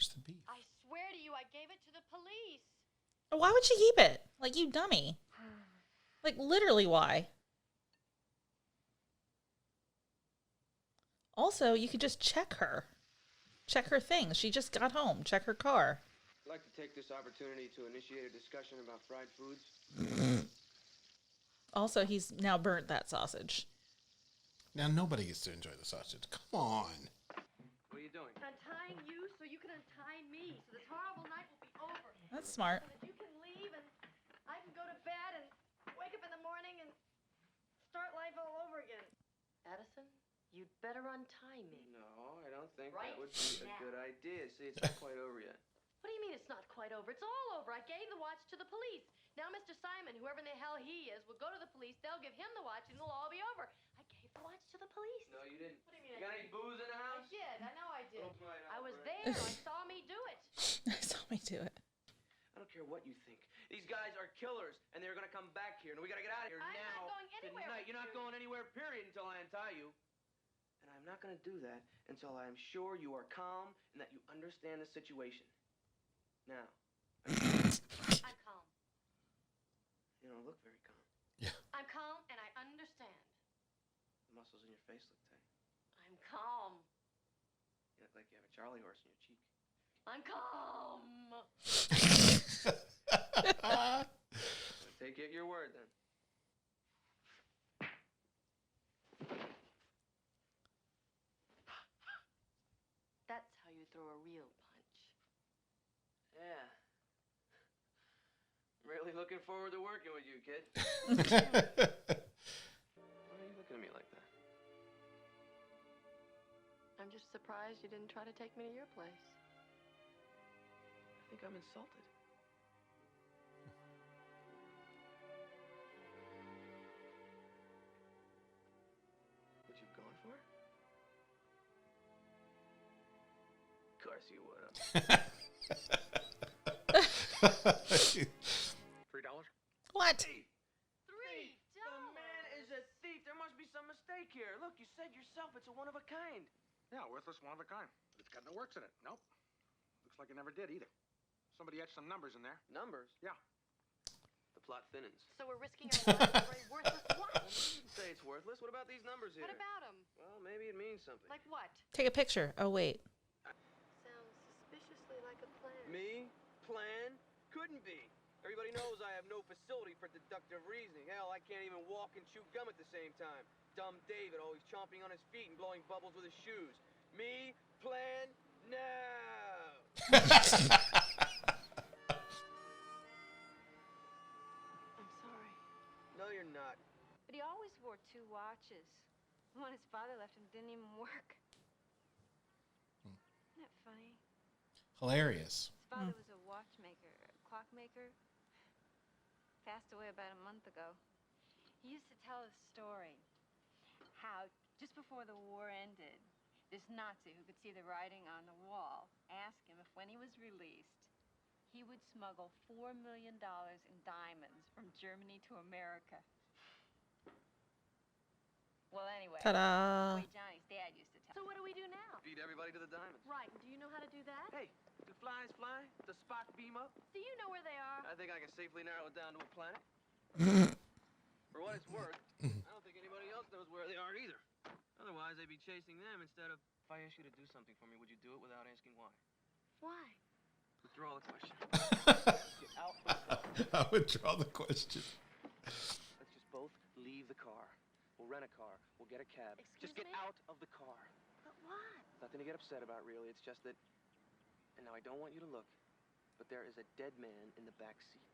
Where's the beef? I swear to you, I gave it to the police. Why would she keep it? Like, you dummy. Like, literally, why? Also, you could just check her. Check her things. She just got home. Check her car. I'd like to take this opportunity to initiate a discussion about fried foods. Also, he's now burnt that sausage. Now, nobody gets to enjoy the sausage. Come on. What are you doing? Untying you so you can untie me. So this horrible night will be over. That's smart. So that you can leave and I can go to bed and wake up in the morning and start life all over again. Addison, you'd better untie me. No, I don't think Right that would be a now. good idea. See, it's not quite over yet. What do you mean it's not quite over? It's all over. I gave the watch to the police. Now Mr. Simon, whoever in the hell he is, will go to the police. They'll give him the watch and it'll all be over. I gave the watch to the police. No, you didn't. What do you mean? You got any booze in the I house? did. I know I did. Oh, right, I was right. there. I saw me do it. I saw me do it. I don't care what you think. These guys are killers, and they're gonna come back here, and we gotta get out of here I'm now. not going anywhere Tonight. with You're not you. going anywhere, period, until I untie you. And I'm not gonna do that until I am sure you are calm and that you understand the situation. Now. I'm calm. You don't look very calm. I'm calm and I understand. The muscles in your face look tight. I'm calm. You look like you have a Charlie horse in your cheek. I'm calm. I'll take you at your word, then. That's how you throw a real punch. Yeah. I'm really looking forward to working with you, kid. Why are you looking at me like that? I'm just surprised you didn't try to take me to your place. I think I'm insulted. What you've gone for? Of course you would have. $3? What? Hey, the man is a thief. There must be some mistake here. Look, you said yourself it's a one of a kind. Yeah, worthless, one of a kind. But it's got no works in it. Nope. Looks like it never did either. Somebody etched some numbers in there. Numbers? Yeah. The plot thinnens. So we're risking our lives for a worthless watch. You can say it's worthless. What about these numbers here? What about them? Well, maybe it means something. Like what? Take a picture. Oh, wait. Sounds suspiciously like a plan. Me? Plan? Couldn't be. Everybody knows I have no facility for deductive reasoning. Hell, I can't even walk and chew gum at the same time. Dumb David always chomping on his feet and blowing bubbles with his shoes. Me? Plan? Now! I'm sorry. No, you're not. But he always wore 2 watches. The one his father left him didn't even work. Isn't that funny? Hilarious. His father was a watchmaker, a clockmaker. Passed away about a month ago. He used to tell a story how just before the war ended, this Nazi who could see the writing on the wall asked him if when he was released, he would smuggle $4 million in diamonds from Germany to America. Well, anyway, Ta-da. the way Johnny's dad used to tell. So what do we do now? Feed everybody to the diamonds. Right. Do you know how to do that? Hey, do flies fly? Does Spock beam up? Do you know where they are? I think I can safely narrow it down to a planet. For what it's worth, I don't think anybody else knows where they are either. Otherwise, they'd be chasing them instead of... If I asked you to do something for me, would you do it without asking why? Why? Withdraw the question. Get out of the car. I would draw the question. Let's just both leave the car. We'll rent a car. We'll get a cab. Excuse Just get me? out of the car. But what? Nothing to get upset about, really. It's just that... And now I don't want you to look, but there is a dead man in the back seat.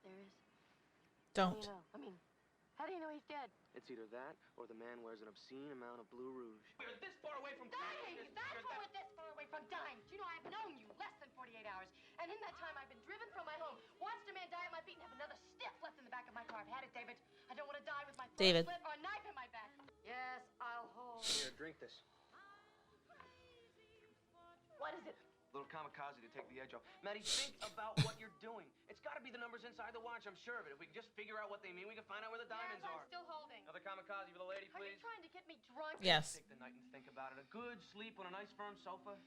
There is. Don't. How do you know? I mean, how do you know he's dead? It's either that or the man wears an obscene amount of blue rouge. We're this far away from Dying! That's what we're this far away from dying. Do you know, I've known you less than 48 hours. And in that time, I've been driven from my home, watched a man die at my feet, and have another stiff left in the back of my car. I've had it, David. I don't want to die with my throat David. slit or a knife in my back. Yes, I'll hold. Here, drink this. What is it? Little kamikaze to take the edge off. Maddie, think about what you're doing. It's got to be the numbers inside the watch, I'm sure of it. If we can just figure out what they mean, we can find out where the diamonds Yes, are. I'm still holding. Another kamikaze for the lady, Are you please. trying to get me drunk? Yes. Take the night and think about it. A good sleep on a nice firm sofa.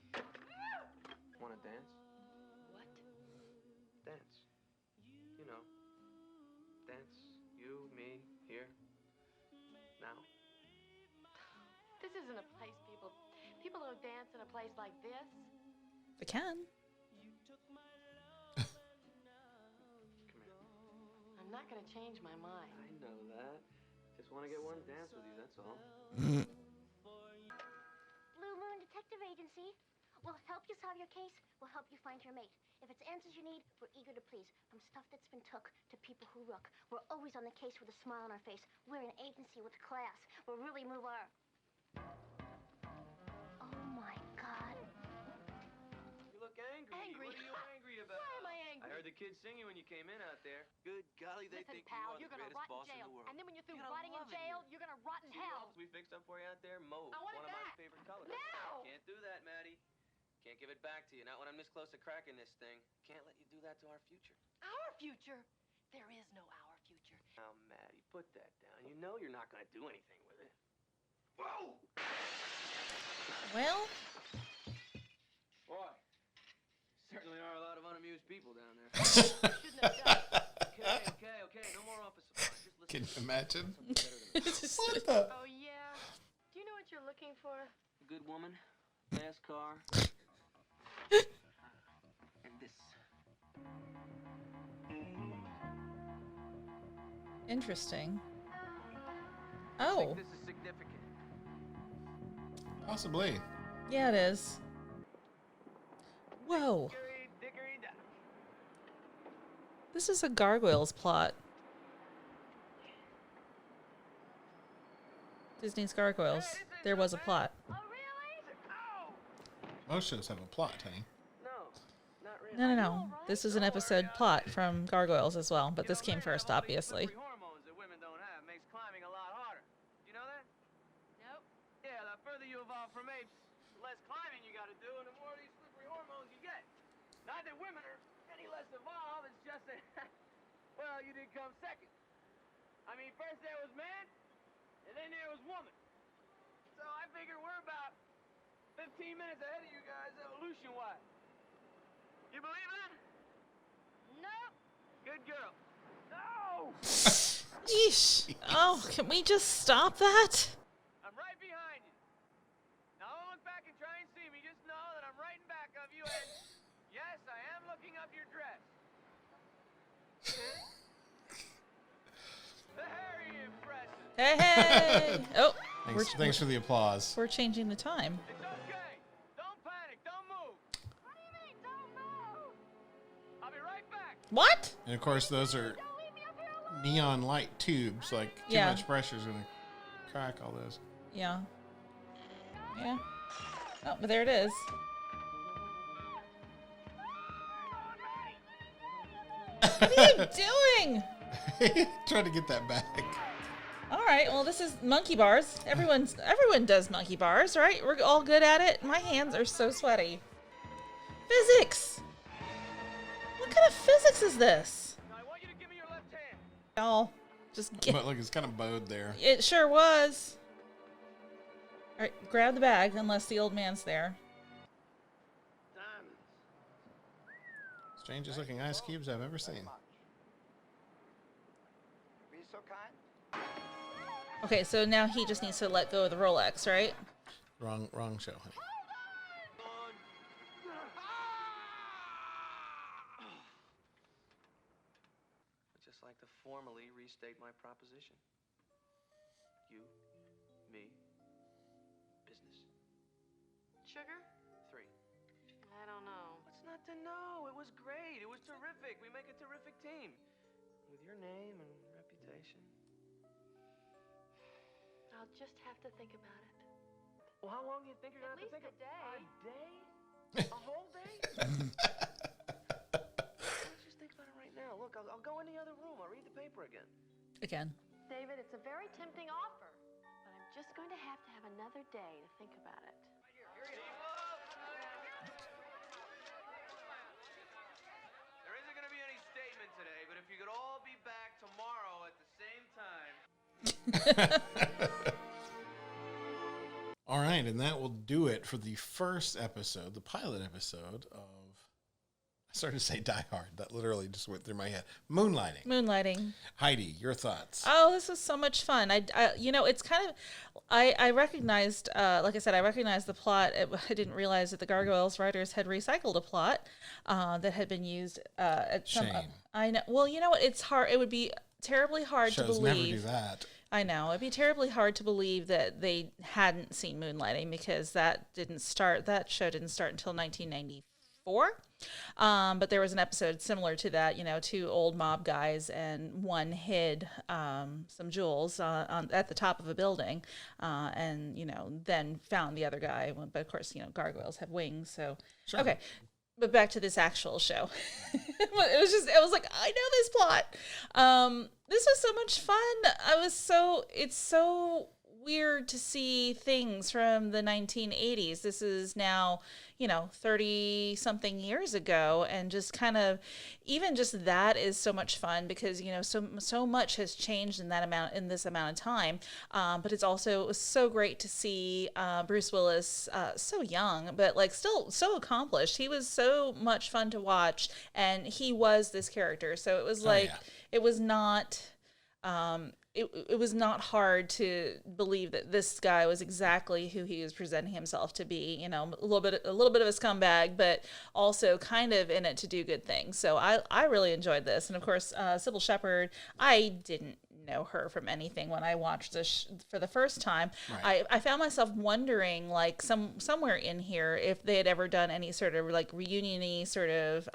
Want to dance? What? Dance. You know. Dance. You, me, here. Now. This isn't a place people don't dance in a place like this. They can. Come here. I'm not gonna change my mind. I know that. Just want to get one dance with you, that's all. Blue Moon Detective Agency. We'll help you solve your case. We'll help you find your mate. If it's answers you need, we're eager to please. From stuff that's been took to people who rook. We're always on the case with a smile on our face. We're an agency with class. We'll really move our... Oh my God. You look angry. Angry? What are you angry about? Why am I angry? I heard the kids singing when you came in out there. Good golly, they Listen, think pal, you you're are the gonna greatest rot in boss in jail. the world. And then when you're through You're gonna rotting in love it jail, here. you're gonna rot in See hell. what else we fixed up for you out there? Mauve. I want it One of my back. favorite colors. No! Can't do that, Maddie. Can't give it back to you. Not when I'm this close to cracking this thing. Can't let you do that to our future. Our future? There is no our future. Now, Maddie, put that down. You know you're not gonna do anything with it. Whoa! Well, Boy, certainly are a lot of unamused people down there. Shouldn't have done it. Okay. No more office supplies. Just listen. Can you imagine? Something better than What the? Oh, yeah. Do you know what you're looking for? a good woman, fast car, and this. interesting. I Oh, think this is significant. Possibly. yeah, it is. Whoa. Dickory dock. This is a Gargoyles plot. Disney's Gargoyles. There was a plot. Oh, really? Most shows have a plot, honey. No, not really. No. This is an episode plot from Gargoyles as well, but this came first, obviously. Slippery hormones that women don't have makes climbing a lot harder. You know that? Nope. Yeah, the further you evolve from apes, the less climbing you gotta do, and the more of these slippery hormones you get. Not that women are any less evolved, it's just that, well, you did come second. I mean, first there was man, and then there was woman. So I figure we're about 15 minutes ahead of you guys evolution-wise. You believe that? Nope. Good girl. No! Yeesh. Oh, can we just stop that? I'm right behind you. Now don't look back and try and see me. Just know that I'm right in back of you, and yes, I am looking up your dress. Very impressive. Hey! Oh, Thanks for the applause. we're changing the time. It's okay. Don't panic. Don't move. What do you mean, don't move? I'll be right back. What? And of course, those are Don't leave me up here alone. neon light tubes. Like, too Yeah. much pressure is going to crack all those. Yeah. Yeah. Oh, but there it is. What are you doing? Try to get that back. All right. Well, this is monkey bars. Everyone does monkey bars, right? We're all good at it. My hands are so sweaty. Physics. What kind of physics is this? Now I want you to give me your left hand. Y'all, just get. But look, it's kind of bowed there. It sure was. All right, grab the bag unless the old man's there. Diamonds. Strangest looking ice cubes I've ever seen. Be so kind. Okay, so now he just needs to let go of the Rolex, right? Wrong show, honey. I'd just like to formally restate my proposition. You, me, business. Sugar? 3. I don't know. What's not to know? It was great. It was terrific. We make a terrific team. With your name and reputation. I'll just have to think about it. Well, how long do you think you're At gonna have to least think a day. A day? A whole day? Let's just think about it right now. Look, I'll go in the other room. I'll read the paper again. Again. David, it's a very tempting offer, but I'm just going to have another day to think about it. All right, and that will do it for the first episode, the pilot episode of. I started to say Die Hard. That literally just went through my head. Moonlighting. Heidi, your thoughts? Oh, this was so much fun. It's kind of, I recognized, like I said, I recognized the plot. I didn't realize that the Gargoyles writers had recycled a plot that had been used at some. Shame. I know. Well, you know what? It's hard. It would be terribly hard to Shows believe. never do that. I know. It'd be terribly hard to believe that they hadn't seen Moonlighting because that show didn't start until 1994. But there was an episode similar to that, two old mob guys and one hid some jewels at the top of a building and, then found the other guy. But of course, gargoyles have wings. So, Sure. Okay. But back to this actual show. It was like, I know this plot. This was so much fun. It's so weird to see things from the 1980s. This is now, 30 something years ago. And just kind of, even just that is so much fun because, so much has changed in this amount of time. But it was so great to see Bruce Willis, so young, but like still so accomplished. He was so much fun to watch and he was this character. So it was like, it was not, it was not hard to believe that this guy was exactly who he was presenting himself to be, a little bit of a scumbag, but also kind of in it to do good things. So I really enjoyed this. And of course, Sybil Shepherd, I didn't know her from anything when I watched this for the first time. Right. I found myself wondering, like somewhere in here, if they had ever done any sort of like reunion-y sort of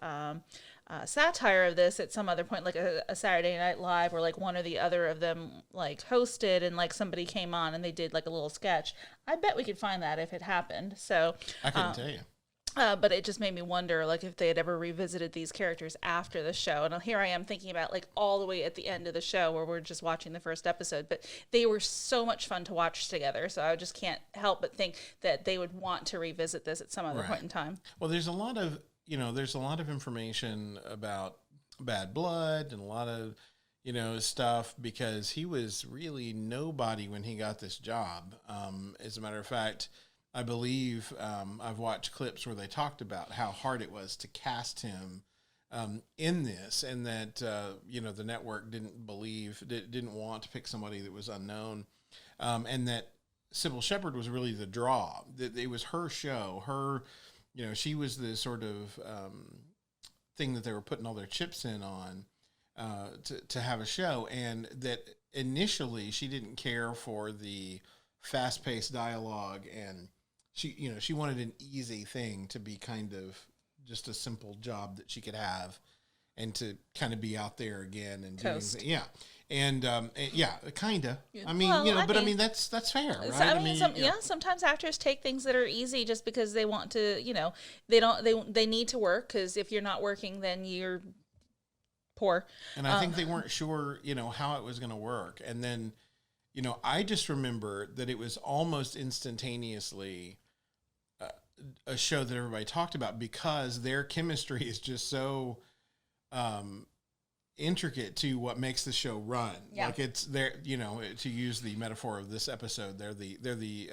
satire of this at some other point, like a Saturday Night Live, or like one or the other of them like hosted and like somebody came on and they did like a little sketch. I bet we could find that if it happened. So I couldn't tell you. But it just made me wonder, like, if they had ever revisited these characters after the show. And here I am thinking about, like, all the way at the end of the show where we're just watching the first episode. But they were so much fun to watch together. So I just can't help but think that they would want to revisit this at some other point in time. Well, there's a lot of information about Bad Blood and a lot of, stuff because he was really nobody when he got this job. As a matter of fact, I believe I've watched clips where they talked about how hard it was to cast him in this, and that the network didn't want to pick somebody that was unknown, and that Sybil Shepherd was really the draw. That it was her show. She was the sort of thing that they were putting all their chips in on to have a show, and that initially she didn't care for the fast-paced dialogue and. She wanted an easy thing to be kind of just a simple job that she could have and to kind of be out there again and doing things. Yeah. And kind of. I mean, that's fair, right? Sometimes actors take things that are easy just because they want to, they need to work, because if you're not working, then you're poor. And I think they weren't sure, how it was going to work. And then, I just remember that it was almost instantaneously a show that everybody talked about because their chemistry is just so intricate to what makes the show run. Yeah. Like it's there, to use the metaphor of this episode, they're the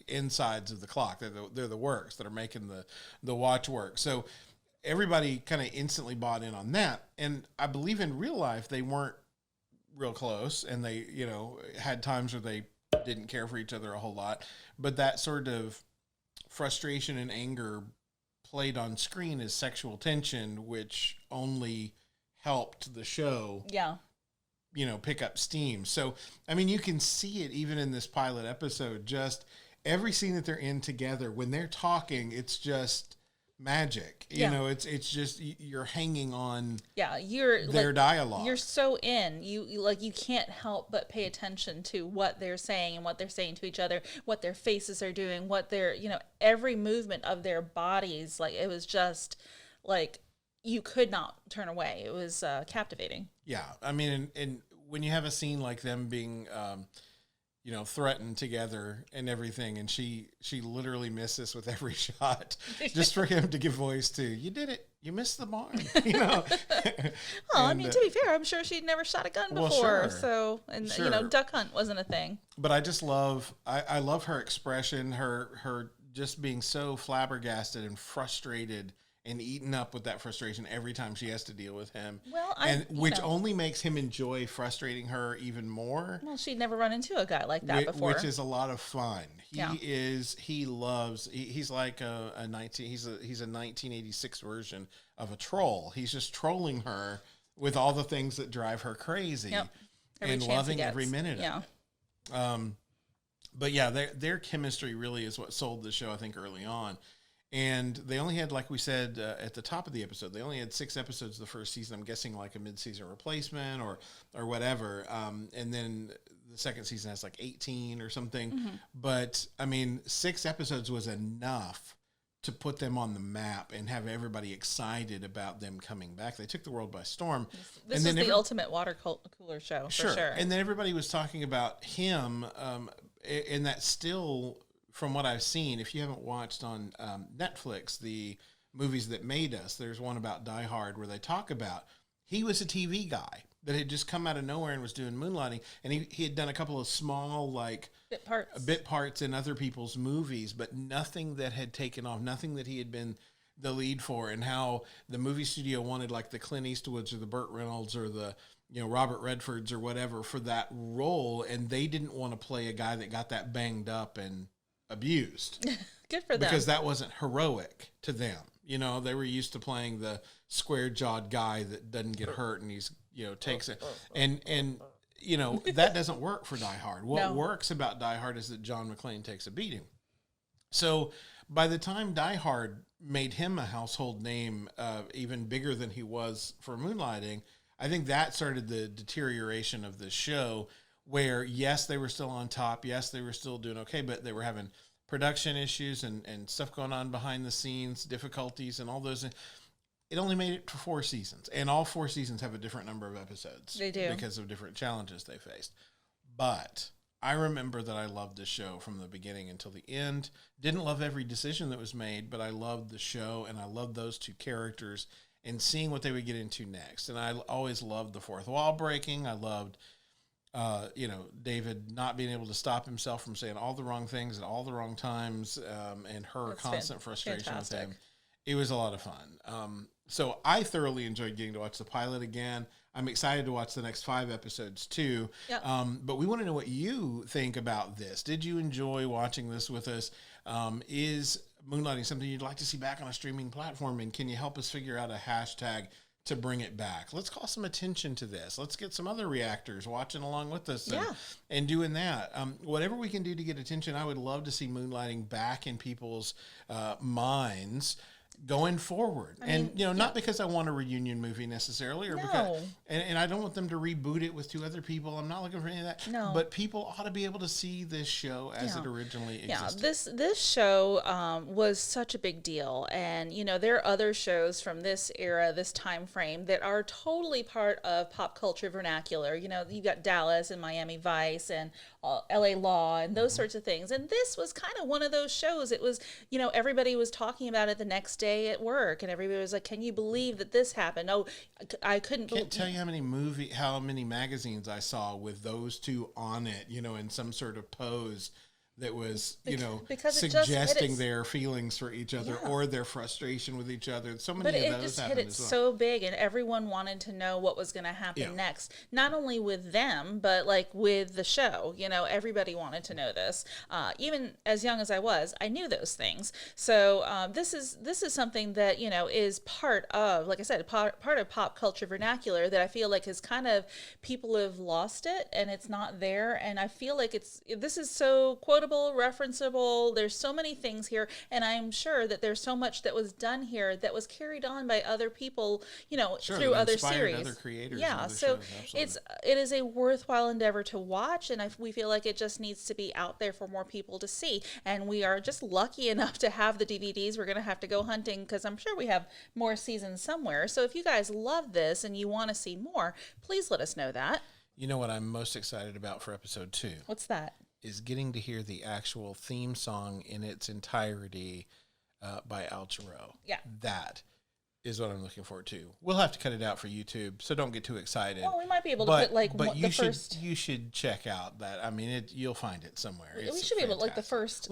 insides of the clock. They're the works that are making the watch work. So everybody kind of instantly bought in on that. And I believe in real life, they weren't real close, and they, had times where they didn't care for each other a whole lot, but that sort of frustration and anger played on screen as sexual tension, which only helped the show, pick up steam. So, I mean, you can see it even in this pilot episode, just every scene that they're in together, when they're talking, it's just magic. It's just you're hanging on their dialogue. You're so in. You can't help but pay attention to what they're saying and what they're saying to each other, what their faces are doing, what their, every movement of their bodies. Like, it was just like you could not turn away. It was captivating. Yeah. I mean, and when you have a scene like them being threatened together and everything, and she literally misses with every shot just for him to give voice to, you did it. you missed the barn, you know. Well, I mean, to be fair, I'm sure she'd never shot a gun before. Well, sure. So, and Sure. you know, duck hunt wasn't a thing. But I just love, I love her expression, her just being so flabbergasted and frustrated and eaten up with that frustration every time she has to deal with him. Well, which only makes him enjoy frustrating her even more. Well, she'd never run into a guy like that before. Which is a lot of fun. Yeah. He's like a 1986 version of a troll. He's just trolling her with all the things that drive her crazy. Yep. And loving every minute yeah. of it. But yeah, their chemistry really is what sold the show, I think, early on. And they only had, like we said at the top of the episode, they only had 6 episodes the first season. I'm guessing like a mid-season replacement or whatever. And then the second season has like 18 or something. Mm-hmm. But I mean, 6 episodes was enough to put them on the map and have everybody excited about them coming back. They took the world by storm. This is the ultimate water cooler show, for sure. And then everybody was talking about him, and that's still, from what I've seen, if you haven't watched on Netflix, the movies that made us, there's one about Die Hard where they talk about he was a TV guy that had just come out of nowhere and was doing Moonlighting, and he had done a couple of small, like, bit parts in other people's movies, but nothing that had taken off, nothing that he had been the lead for, and how the movie studio wanted, like, the Clint Eastwoods or the Burt Reynolds or the, you know, Robert Redfords or whatever for that role, and they didn't want to play a guy that got that banged up and abused. Good for them. Because that wasn't heroic to them. You know, they were used to playing the square-jawed guy that doesn't get hurt and he's, you know, takes it. And you know, that doesn't work for Die Hard. What works about Die Hard is that John McClane takes a beating. So by the time Die Hard made him a household name, even bigger than he was for Moonlighting, I think that started the deterioration of the show where, yes, they were still on top. Yes, they were still doing okay, but they were having production issues and stuff going on behind the scenes, difficulties and all those. It only made it to 4 seasons, and all 4 seasons have a different number of episodes. They do. Because of different challenges they faced. But I remember that I loved the show from the beginning until the end. Didn't love every decision that was made, but I loved the show, and I loved those 2 characters and seeing what they would get into next. And I always loved the fourth wall breaking. I loved, you know, David not being able to stop himself from saying all the wrong things at all the wrong times, and her constant frustration with him. It was a lot of fun. So I thoroughly enjoyed getting to watch the pilot again. I'm excited to watch the next 5 episodes too. Yep. But we want to know what you think about this. Did you enjoy watching this with us? Is Moonlighting something you'd like to see back on a streaming platform? And can you help us figure out a hashtag to bring it back? Let's call some attention to this. Let's get some other reactors watching along with us and doing that. Whatever we can do to get attention, I would love to see Moonlighting back in people's minds going forward. Not because I want a reunion movie necessarily, or because, and I don't want them to reboot it with 2 other people. I'm not looking for any of that. No. But people ought to be able to see this show as it originally existed. Yeah, this show was such a big deal, and you know there are other shows from this era, this time frame that are totally part of pop culture vernacular. You know, you got Dallas and Miami Vice and L.A. Law and those sorts of things, and this was kind of one of those shows. It was, you know, everybody was talking about it the next day at work, and everybody was like, "Can you believe that this happened?" Oh, I couldn't. Can't tell you how many magazines I saw with those 2 on it. You know, in some sort of pose that was, you know, suggesting their feelings for each other or their frustration with each other. So many of those happened as well. So big, and everyone wanted to know what was going to happen next. Not only with them, but like with the show. You know, everybody wanted to know this. Even as young as I was, I knew those things. So this is something that, you know, is part of, like I said, part of pop culture vernacular that I feel like is kind of, people have lost it and it's not there. And I feel like this is so quotable, referenceable. There's so many things here, and I'm sure that there's so much that was done here that was carried on by other people, you know, through other series, other creators. Yeah, so it is a worthwhile endeavor to watch, and we feel like it just needs to be out there for more people to see. And we are just lucky enough to have the DVDs. We're going to have to go hunting because I'm sure we have more seasons somewhere. So if you guys love this and you want to see more, please let us know that. You know what I'm most excited about for episode 2? What's that? Is getting to hear the actual theme song in its entirety by Al Jarreau. Yeah. That is what I'm looking forward to. We'll have to cut it out for YouTube, so don't get too excited. Well, we might be able to put like but the first. you should check out that. I mean, you'll find it somewhere. We should be able to like the first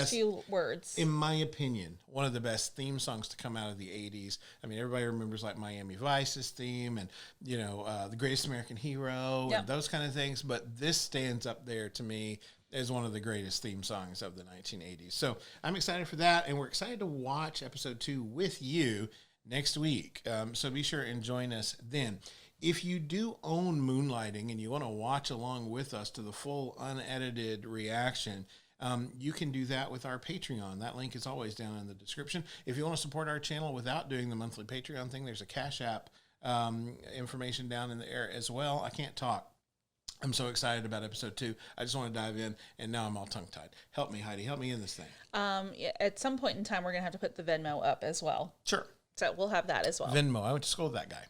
few words. In my opinion, one of the best theme songs to come out of the '80s. I mean, everybody remembers like Miami Vice's theme, and The Greatest American Hero, and those kind of things. But this stands up there to me as one of the greatest theme songs of the 1980s. So I'm excited for that, and we're excited to watch episode 2 with you next week. So be sure and join us then. If you do own Moonlighting and you want to watch along with us to the full unedited reaction, you can do that with our Patreon. That link is always down in the description. If you want to support our channel without doing the monthly Patreon thing, there's a Cash App information down in the air as well. I can't talk. I'm so excited about episode 2. I just want to dive in, and now I'm all tongue-tied. Help me, Heidi. Help me in this thing. At some point in time, we're going to have to put the Venmo up as well. Sure. So we'll have that as well. Venmo. I went to school with that guy.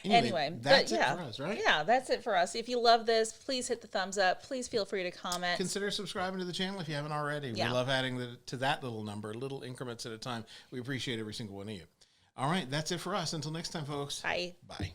Anyway, that's it for us, right? Yeah, that's it for us. If you love this, please hit the thumbs up. Please feel free to comment. Consider subscribing to the channel if you haven't already. Yeah. We love adding to that little number, little increments at a time. We appreciate every single one of you. All right, that's it for us. Until next time, folks. Bye. Bye.